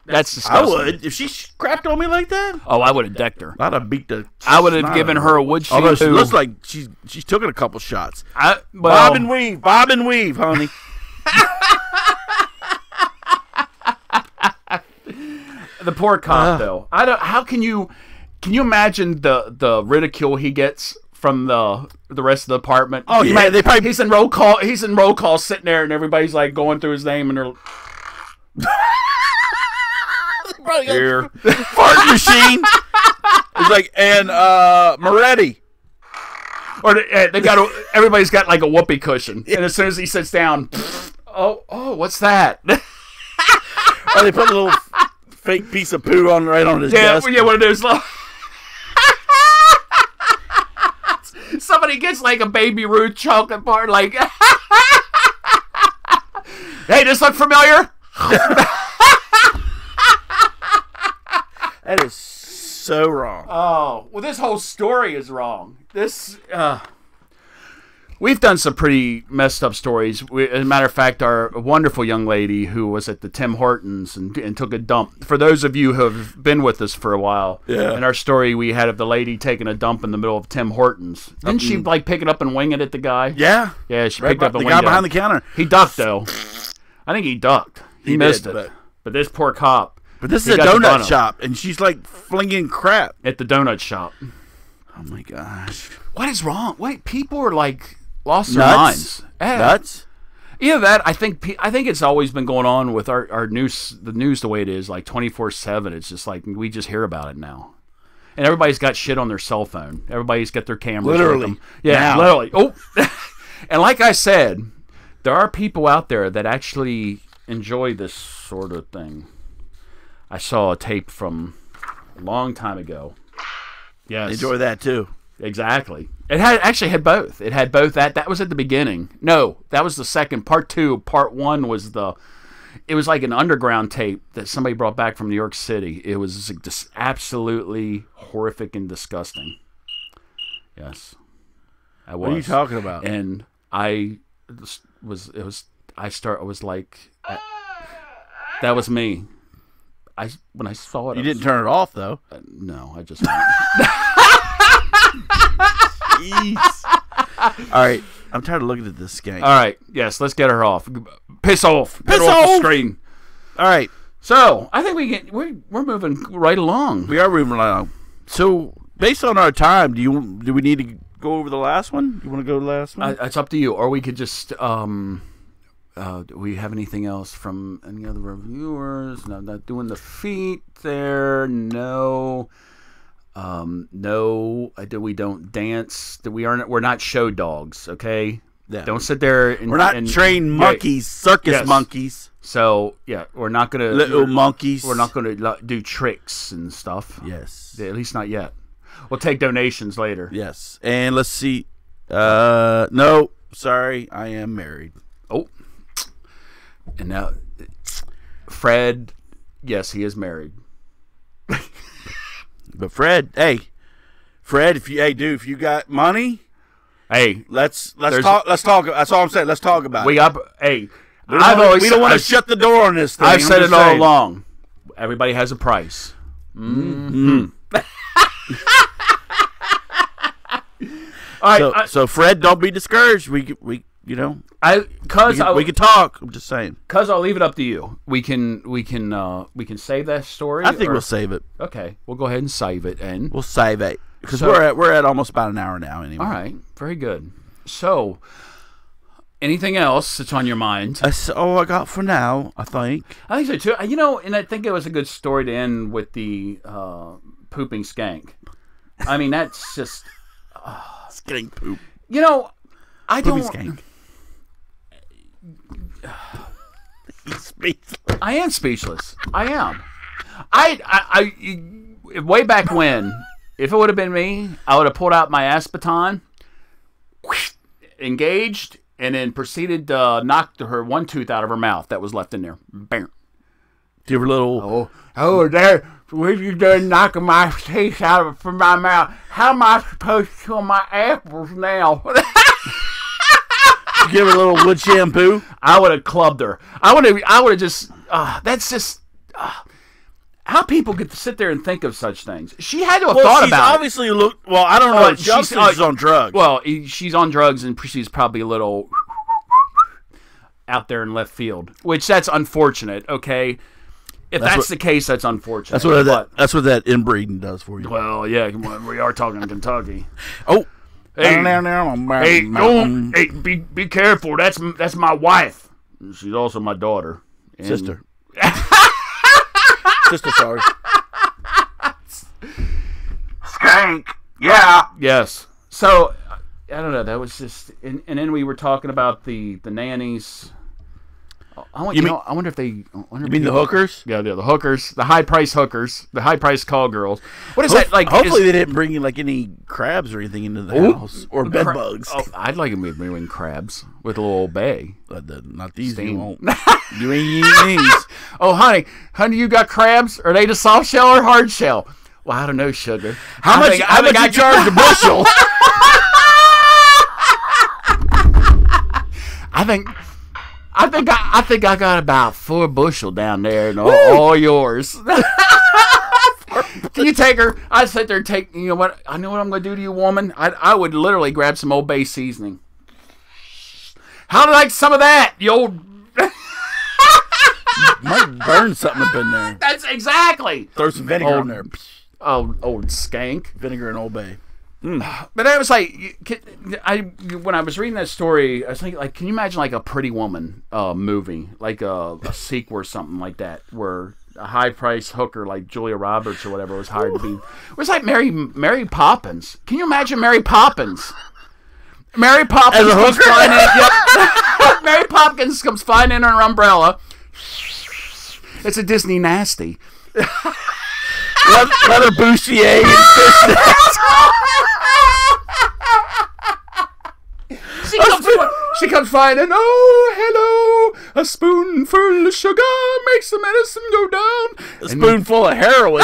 That's I disgusting. would. If she crapped on me like that, Oh, I would have decked her. I'd have beat the... I would have snot given out of her a wood Although she shampoo. looks like she's taken a couple shots. Well, Bob and weave, honey. the poor cop, though. How can you imagine the ridicule he gets from the rest of the department? Oh, yeah, they probably... He's in roll call. He's in roll call, sitting there, and everybody's like going through his name, and they're here. Fart machine. It's like, and Moretti. Or they got everybody's got like a whoopee cushion, and as soon as he sits down, oh, what's that? Or they put a little fake piece of poo right on his desk. Yeah, one of those. Somebody gets like a Baby Ruth chocolate bar, like, hey, this look familiar? That is so wrong. Oh, well, this whole story is wrong. We've done some pretty messed up stories. As a matter of fact, our wonderful young lady who was at the Tim Hortons and took a dump. For those of you who have been with us for a while, in our story we had of the lady taking a dump in the middle of Tim Hortons. Didn't she like pick it up and wing it at the guy? Yeah. Yeah, she Right picked up and the winged guy it. behind the counter. He ducked, though. I think he ducked. He missed did, it. But this poor cop. But this he is a got the bun donut up shop, and she's like flinging crap. At the donut shop. Oh my gosh. What is wrong? Wait, people are like lost their Nuts. minds. Yeah. Nuts. Either that, I think it's always been going on with our news, the news the way it is, like 24/7. It's just like we just hear about it now, and everybody's got shit on their cell phone. Everybody's got their cameras. Literally. With them. Yeah, Now. literally. Oh, and like I said, there are people out there that actually enjoy this sort of thing. I saw a tape from a long time ago. Yes. Enjoy that too. Exactly. It actually had both. It had both. That was at the beginning. No, that was the second. Part 2. Part 1 was it was like an underground tape that somebody brought back from New York City. It was just absolutely horrific and disgusting. Yes. What are you talking about? And I was like, that was me. When I saw it, you didn't turn it off though. No, I just. Jeez. All right, I'm tired of looking at this skank. All right, yes, let's get her off. Piss off. Piss off the screen. All right. So I think we're moving right along. We are moving along. So based on our time, do we need to go over the last one? You want to go to the last one? It's up to you, or we could just. Do we have anything else from any other reviewers? No, not doing the feet there. No. No. We don't dance. We're not show dogs. Okay. Yeah. Don't sit there. We're not trained monkeys, circus monkeys. So yeah, we're not gonna little monkeys. We're not gonna do tricks and stuff. Yes. At least not yet. We'll take donations later. Yes. And let's see. No, sorry, I am married. Oh. And now, Fred, yes, he is married. But Fred, if you got money, let's talk. Let's talk. That's all I'm saying. Let's talk about it. We don't want to shut the door on this thing. I've said it all along. Everybody has a price. Mm-hmm. All right. So Fred, don't be discouraged. We can talk. I'm just saying. Cuz I'll leave it up to you. We can save that story. I think we'll save it. Okay, we'll go ahead and save it, and we'll save it because we're at almost about an hour now anyway. All right, very good. So, anything else that's on your mind? That's all I got for now. I think so too. And I think it was a good story to end with the pooping skank. I mean, that's just skank poop. I Poopy don't. Skank. I am speechless. I am. I way back when, if it would have been me, I would have pulled out my Aspeton, engaged, and then proceeded to knock her one tooth out of her mouth that was left in there. Bam. Give her a little. There. When you done knocking my teeth out from my mouth, how am I supposed to kill my apples now? Give her a little wood shampoo. I would have clubbed her. I would have just. That's just. How people get to sit there and think of such things. She had to have thought about it. Obviously looked. Well, I don't know. She's on drugs. Well, she's on drugs, and she's probably a little out there in left field, which that's unfortunate. Okay. If that's the case, that's unfortunate. That's what that inbreeding does for you. Well, yeah, we are talking Kentucky. Oh. Hey, be careful. That's my wife. She's also my daughter. Sister. Sister, sorry. Skank. Yeah. Yes. So, I don't know. That was just... And then we were talking about the nannies... I wonder if they... You mean the hookers? Yeah, the hookers. The high-price hookers. The high-price call girls. What is that like? Hopefully they didn't bring like any crabs or anything into the house. Or bed bugs. Oh, I'd like them to bring crabs with a little Old Bay. Not these. You won't. You ain't eating these. Oh, honey, you got crabs? Are they the soft shell or hard shell? Well, I don't know, sugar. How much you charge a bushel? I think I got about 4 bushel down there, and all yours. Can you take her? I'd sit there and take. You know what? I know what I'm going to do to you, woman. I would literally grab some Old Bay seasoning. How do you like some of that? You old. Might burn something up in there. That's exactly. Throw some vinegar in there. Old skank. Vinegar and Old Bay. But I was like, when I was reading that story, I was thinking, like, can you imagine like a Pretty Woman movie, like a sequel or something like that, where a high-priced hooker like Julia Roberts or whatever was hired to be? It was like Mary Poppins. Can you imagine Mary Poppins? Mary Poppins comes flying in. Yep. Mary Poppins comes flying in on her umbrella. It's a Disney nasty. leather bustier and fishnets. She comes flying in. Oh, hello! A spoonful of sugar makes the medicine go down. A spoonful of heroin.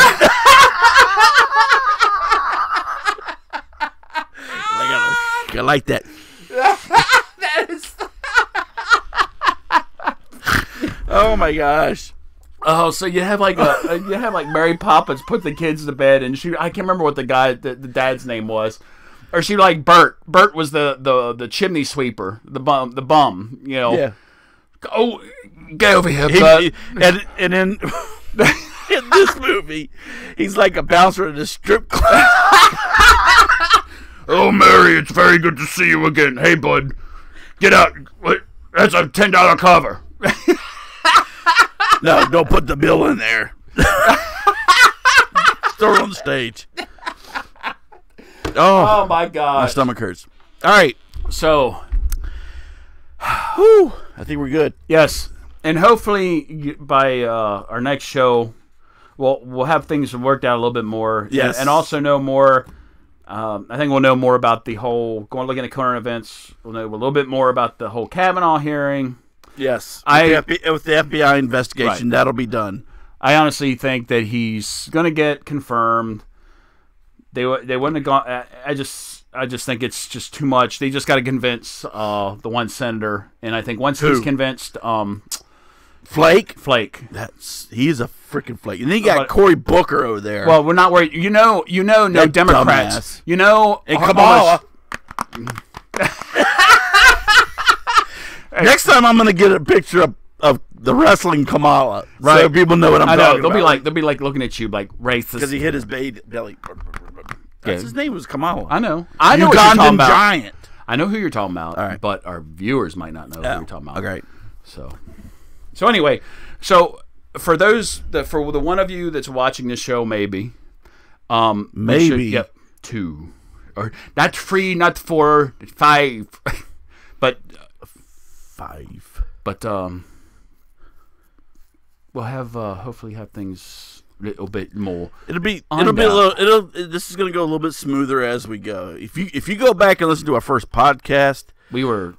I like that. That is. Oh my gosh. Oh, so you have like Mary Poppins put the kids to bed, and I can't remember what the dad's name was. Or she like Bert. Bert was the chimney sweeper, the bum, you know. Yeah. Oh, get over here, Bert. And then in this movie, he's like a bouncer at a strip club. Oh, Mary, it's very good to see you again. Hey, bud, get out. That's a $10 cover. No, don't put the bill in there. Throw it on the stage. Oh my God. My stomach hurts. All right. So, whew, I think we're good. Yes. And hopefully by our next show, we'll have things worked out a little bit more. Yes. And also know more. I think we'll know more about the whole, looking at current events. We'll know a little bit more about the whole Kavanaugh hearing. Yes. With the FBI investigation, right. That'll be done. I honestly think that he's going to get confirmed. They wouldn't have gone. I just think it's just too much. They just got to convince the one senator, and I think once he's convinced, Flake. He's a freaking flake. And then you got Cory Booker over there. Well, we're not worried. No Democrats. Dumbass. You know, and Kamala. Next time, I'm gonna get a picture of the wrestling Kamala, right? So people know what I'm talking about. They'll be like looking at you like racist because he hit his belly. His name was Kamala. I know. Ugandan giant. I know who you're talking about. All right. But our viewers might not know who you're talking about. Okay. So anyway, for the one of you that's watching this show, maybe, maybe 2, or not 3, not 4, 5, but 5. But we'll have hopefully have things a little bit more. It'll be a little. This is going to go a little bit smoother as we go. If you go back and listen to our first podcast, we were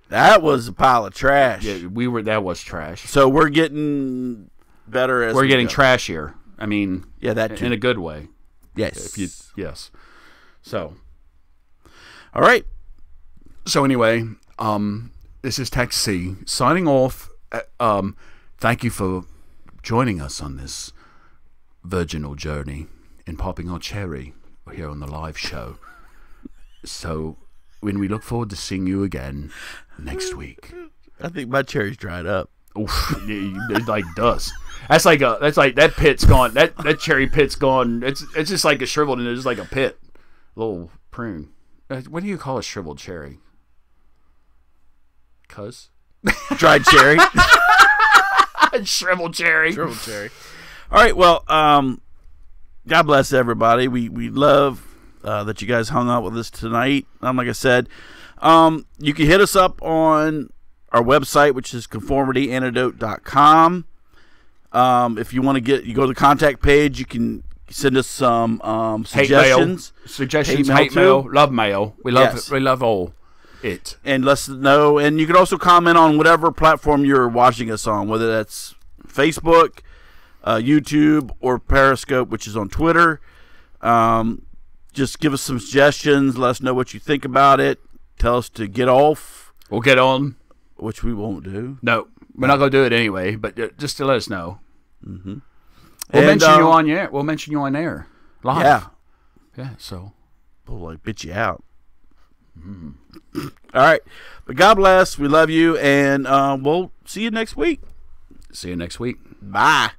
that was a pile of trash. Yeah, that was trash. So we're getting better as we're getting trashier. I mean, that too. In a good way. Yes. Yes. So, all right. So anyway, this is Tech C signing off. Thank you for joining us on this virginal journey in popping our cherry here on the live show. So, when we look forward to seeing you again next week. I think my cherry's dried up. Oof, it's like dust. That's like that pit's gone. That cherry pit's gone. It's just like a shriveled, and it's like a pit, little prune. What do you call a shriveled cherry? Cuz dried cherry. Shriveled cherry. All right. Well, God bless everybody. We love that you guys hung out with us tonight. Like I said, you can hit us up on our website, which is conformityantidote.com. If you want to you go to the contact page, you can send us some suggestions. Hate mail, love mail. We love all it. And let us know. And you can also comment on whatever platform you're watching us on, whether that's Facebook, YouTube, or Periscope, which is on Twitter. Just give us some suggestions. Let us know what you think about it. Tell us to get off. We'll get on. Which we won't do. No, we're not going to do it anyway, but just to let us know. Mm-hmm. We'll mention you on air. We'll mention you on air. Live. Yeah, so. We'll bitch you out. Mm-hmm. All right. But God bless. We love you. And we'll see you next week. See you next week. Bye.